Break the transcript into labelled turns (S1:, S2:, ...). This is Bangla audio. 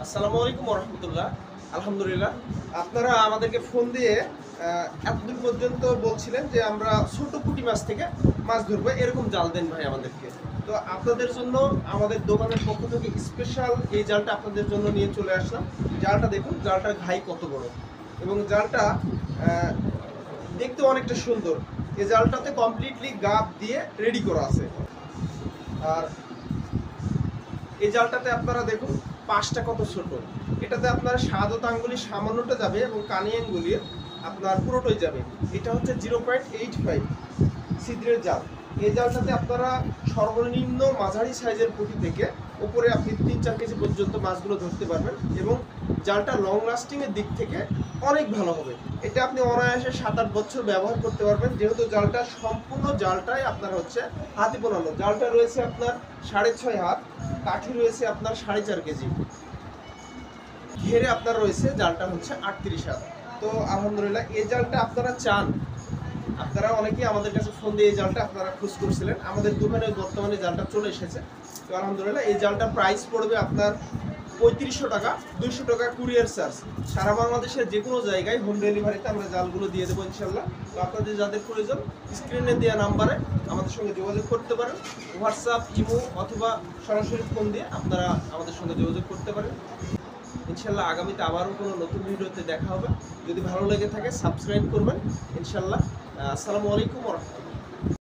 S1: আসসালামু আলাইকুম রহমতুল্লাহ। আলহামদুলিল্লাহ, আপনারা আমাদেরকে ফোন দিয়ে এতদিন পর্যন্ত বলছিলেন যে আমরা ছোট পুঁটি মাছ থেকে মাছ ধরবো, এরকম জাল দেন ভাই আমাদেরকে। তো আপনাদের জন্য আমাদের দোকানের পক্ষ থেকে স্পেশাল এই জালটা আপনাদের জন্য নিয়ে চলে আসলাম। জালটা দেখুন, জালটার ঘাই কত বড় এবং জালটা আহ, দেখতে অনেকটা সুন্দর। এই জালটাতে কমপ্লিটলি গাব দিয়ে রেডি করা আছে। আর এই জালটাতে আপনারা দেখুন পাশটা কত ছোট। এটাতে আপনার সাদত আঙ্গুলি সামান্যটা যাবে এবং কানি আঙ্গুলি আপনার পুরোটাই যাবে। এটা হচ্ছে 0.85 ছিদ্রের জাল। এই জালটাতে আপনারা সর্বনিম্ন মাঝারি সাইজের পুঁটি থেকে উপরে আপনি 3-4 কেজি পর্যন্ত মাছগুলো ধরতে পারবেন এবং জালটা লং লাস্টিংয়ের দিক থেকে অনেক ভালো হবে। এটা আপনি অনায়াসে 7-8 বছর ব্যবহার করতে পারবেন, যেহেতু জালটা সম্পূর্ণ জালটাই আপনার হচ্ছে হাতে বোনানো। জালটা রয়েছে আপনার 6.5 হাত, কাঠি রয়েছে আপনার 4.5 কেজি, ঘেরে আপনার রয়েছে জালটা হচ্ছে 38 হাত। তো আলহামদুলিল্লাহ, এই জালটা আপনারা চান, আপনারা অনেকেই আমাদের কাছে ফোন দিয়ে এই জালটা আপনারা খোঁজ করছিলেন, আমাদের দোকানে বর্তমানে জালটা চলে এসেছে। তো আলহামদুলিল্লাহ, এই জালটা প্রাইস পড়বে আপনার 3500 টাকা, 200 টাকা কুরিয়ার চার্জ। সারা বাংলাদেশের যে কোনো জায়গায় হোম ডেলিভারিতে আমরা জালগুলো দিয়ে দেবো ইনশাল্লাহ। তো আপনাদের যাদের প্রয়োজন স্ক্রিনে দেওয়া নাম্বারে আমাদের সঙ্গে যোগাযোগ করতে পারেন। হোয়াটসঅ্যাপ, ইমো অথবা সরাসরি ফোন দিয়ে আপনারা আমাদের সঙ্গে যোগাযোগ করতে পারেন। ইনশাল্লাহ আগামীতে আবারও কোনো নতুন ভিডিওতে দেখা হবে। যদি ভালো লেগে থাকে সাবস্ক্রাইব করবেন ইনশাল্লাহ। আসসালামু আলাইকুম ওয়া রাহমাতুল্লাহ।